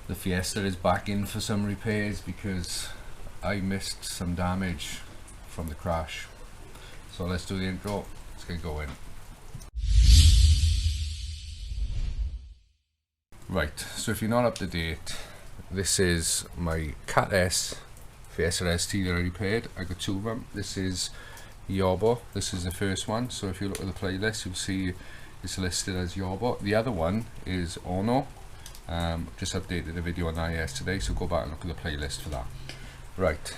The Fiesta is back in for some repairs because I missed some damage from the crash. So let's do the intro, let's get going. Right, so if you're not up to date, this is my Cat S Fiesta ST that I repaired. I got two of them. This is YOBBO, this is the first one, so if you look at the playlist you'll see it's listed as YOBBO. The other one is Ono. Just updated a video on that yesterday, so go back and look at the playlist for that. Right,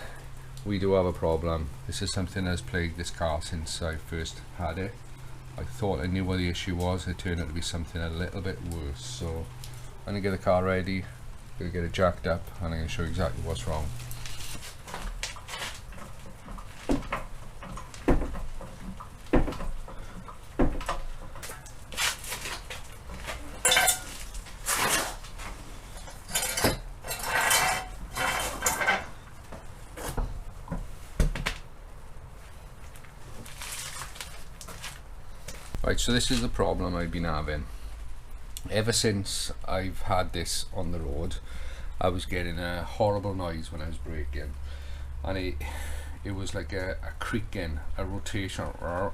we do have a problem. This is something that's plagued this car since I first had it. I thought I knew what the issue was. It turned out to be something a little bit worse. So I'm going to get the car ready, going to get it jacked up, and I'm going to show you exactly what's wrong. Right, so this is the problem I've been having. Ever since I've had this on the road, I was getting a horrible noise when I was braking, and it was like a creaking, a rotation. It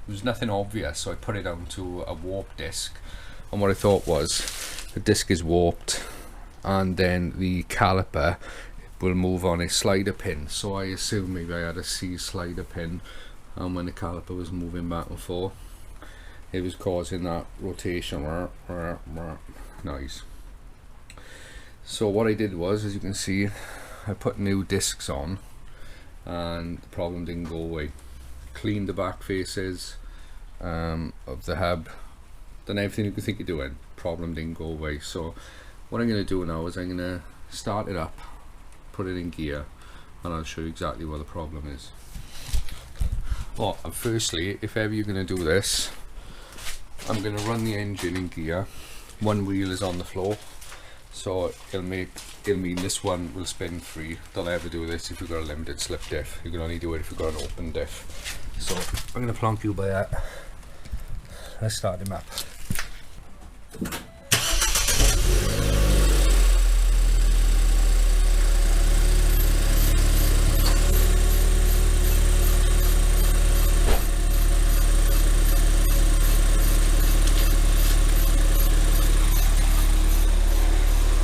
was nothing obvious, so I put it down to a warp disc, and what I thought was the disc is warped and then the caliper will move on a slider pin, so I assumed maybe I had a C slider pin, and when the caliper was moving back and forth it was causing that rotation noise. So what I did was, as you can see, I put new discs on and the problem didn't go away. Cleaned the back faces of the hub, done everything you could think of doing, problem didn't go away. So what I'm going to do now is I'm going to start it up, put it in gear, and I'll show you exactly what the problem is. Well, and firstly, if ever you're going to do this, I'm going to run the engine in gear. One wheel is on the floor, so it'll mean this one will spin free. Don't ever do this if you've got a limited slip diff. You can only do it if you've got an open diff. So I'm going to plonk you by that. Let's start him up.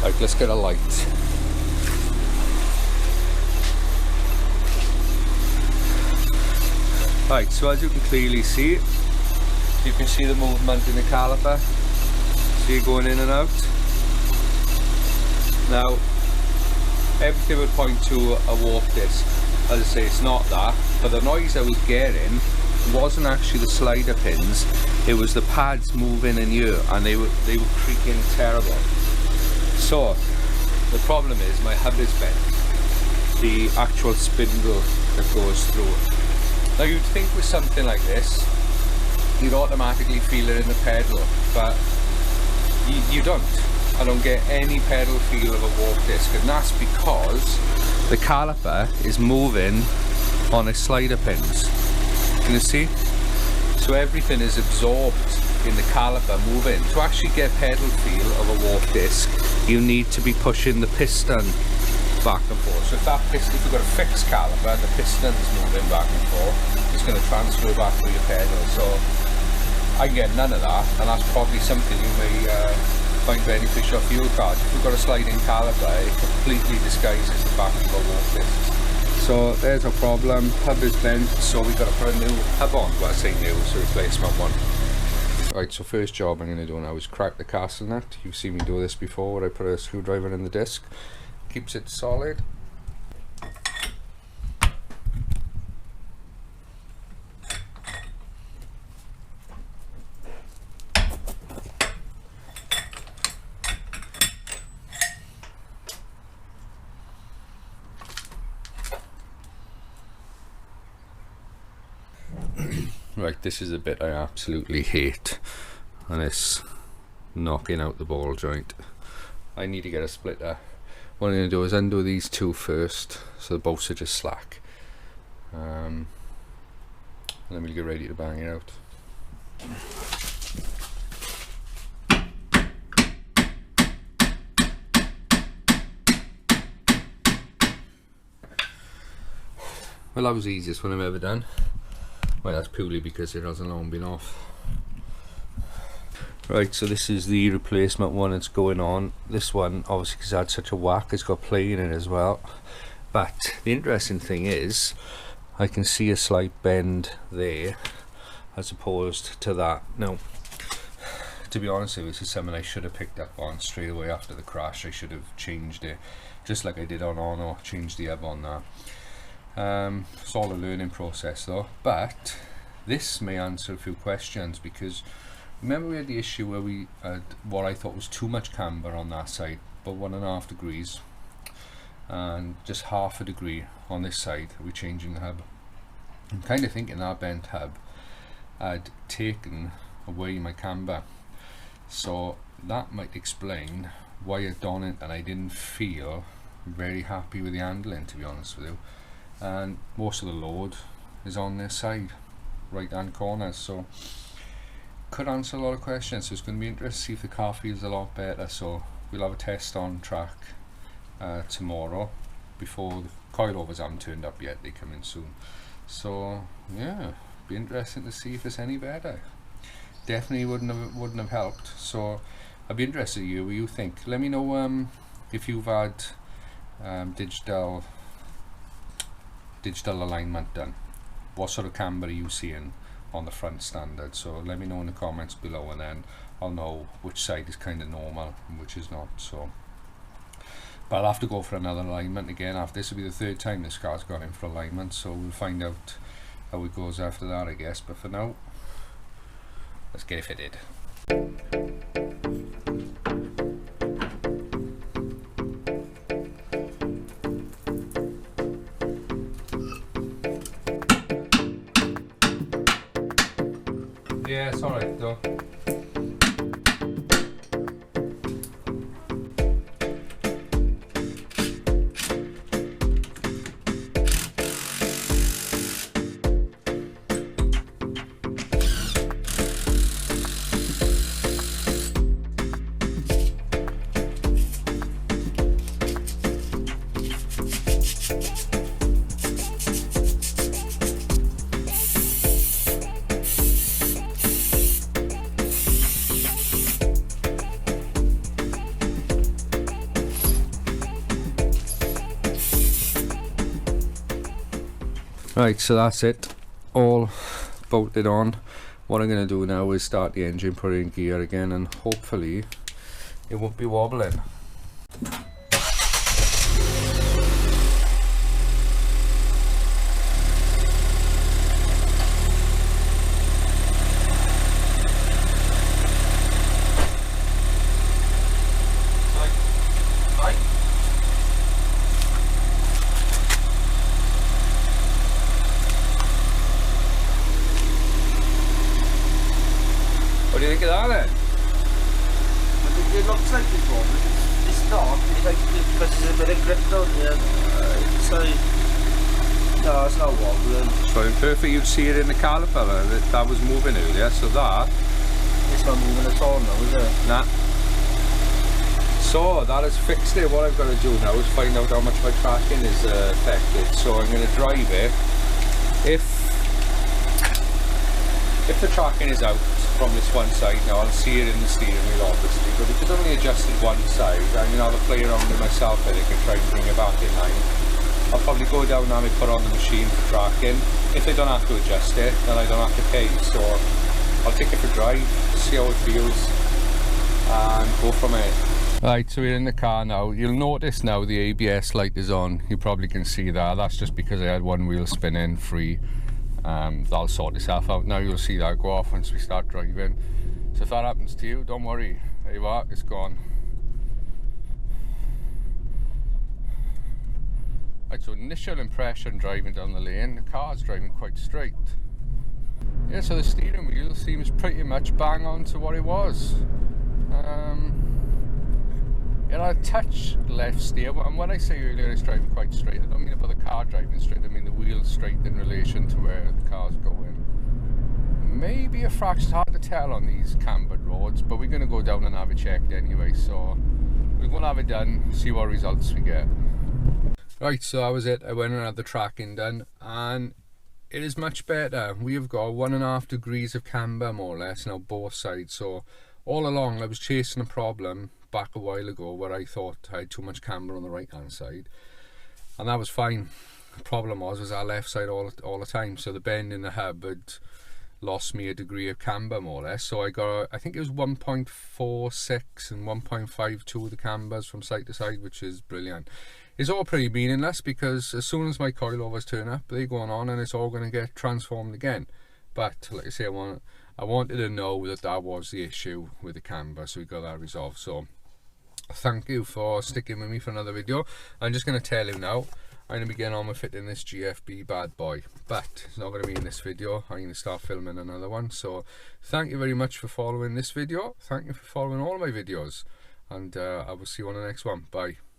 Right, let's get a light. Right, so as you can clearly see, you can see the movement in the caliper. See it going in and out. Now, everything would point to a warp disc. As I say, it's not that, but the noise I was getting wasn't actually the slider pins. It was the pads moving in here, and they were creaking terrible. So the problem is my hub is bent, the actual spindle that goes through. Now you'd think with something like this you'd automatically feel it in the pedal, but you don't. I don't get any pedal feel of a warp disc, and that's because the caliper is moving on its slider pins. Can you see? So everything is absorbed in the caliper moving. To actually get pedal feel of a warp disc, you need to be pushing the piston back and forth. So if you've got a fixed caliper and the piston is moving back and forth, it's going to transfer back through your pedal. So I get none of that, and that's probably something you may find beneficial for your car. If you've got a sliding caliper, it completely disguises the fact of a warp disc. So there's a problem. Hub is bent, so we've got to put a new hub on. Well, I say new, it's a replacement one. Right, so first job I'm going to do now is crack the castle nut. You've seen me do this before, where I put a screwdriver in the disc. Keeps it solid. Right, this is the bit I absolutely hate, and it's knocking out the ball joint. I need to get a splitter. What I'm going to do is undo these two first, so the bolts are just slack, and then we'll get ready to bang it out. Well, that was the easiest one I've ever done. Well, that's purely because it hasn't long been off. Right, so this is the replacement one that's going on. This one, obviously because it had such a whack, it's got play in it as well. But the interesting thing is, I can see a slight bend there, as opposed to that. Now, to be honest with you, this is something I should have picked up on straight away after the crash. I should have changed it, just like I did on Ono, changed the hub on that. It's all a learning process though, but this may answer a few questions, because remember we had the issue where we had what I thought was too much camber on that side, but 1.5 degrees, and just half a degree on this side. We're changing the hub. I'm kind of thinking that bent hub had taken away my camber, so that might explain why I'd done it and I didn't feel very happy with the handling, to be honest with you. And most of the load is on this side, right hand corner, so could answer a lot of questions. So it's going to be interesting to see if the car feels a lot better. So we'll have a test on track tomorrow, before the coilovers haven't turned up yet, they come in soon. So yeah, be interesting to see if it's any better. Definitely wouldn't have helped. So I'd be interested in you, what you think. Let me know if you've had digital alignment done. What sort of camber are you seeing on the front standard? So let me know in the comments below, and then I'll know which side is kind of normal and which is not. So, but I'll have to go for another alignment again after this. Will be the 3rd time this car's gone in for alignment, so we'll find out how it goes after that, I guess. But for now, let's get it fitted. Yeah, it's alright though. Right, so that's it, all bolted on. What I'm going to do now is start the engine, put it in gear again, and hopefully it won't be wobbling. What do you think of that then? I think it looks like it's wobbling. It's not. It's like, because there's a bit of grip down here. It's like, no, it's not wobbling. So in perfect, you'd see it in the caliper that was moving earlier, so that... It's not moving at all now, is it? Nah. So that has fixed it. What I've got to do now is find out how much my tracking is affected. So I'm going to drive it. If the tracking is out from this one side now, I'll see it in the steering wheel obviously, but because I've only adjusted one side, I'm going to have a play around with myself I think and try and bring it back in line. I'll probably go down and have it put on the machine for tracking. If I don't have to adjust it, then I don't have to pay, so I'll take it for a drive, see how it feels, and go from it. Right, so we're in the car now. You'll notice now the ABS light is on. You probably can see that. That's just because I had one wheel spinning free. That'll sort itself out. Now you'll see that go off once we start driving. So if that happens to you, don't worry. There you are, it's gone. Right, so initial impression driving down the lane, the car's driving quite straight. Yeah, so the steering wheel seems pretty much bang on to what it was. A touch left steer, and when I say earlier it's driving quite straight, I don't mean about the car driving straight, I mean the wheel's straight in relation to where the car's going. Maybe a fraction, hard to tell on these cambered roads, but we're going to go down and have it checked anyway, so we're going to have it done, see what results we get. Right, so that was it. I went and had the tracking done, and it is much better. We have got 1.5 degrees of camber more or less now both sides. So all along I was chasing a problem back a while ago where I thought I had too much camber on the right hand side, and that was fine. The problem was our left side all the time, so the bend in the hub had lost me a degree of camber more or less. So I got, I think it was 1.46 and 1.52 of the cambers from side to side, which is brilliant. It's all pretty meaningless because as soon as my coilovers turn up, they're going on and it's all going to get transformed again. But like I say, I wanted to know that was the issue with the camber, so we got that resolved. So thank you for sticking with me for another video. I'm just going to tell you now, I'm going to be getting on with fitting this GFB bad boy, but it's not going to be in this video. I'm going to start filming another one. So thank you very much for following this video. Thank you for following all my videos, and I will see you on the next one. Bye.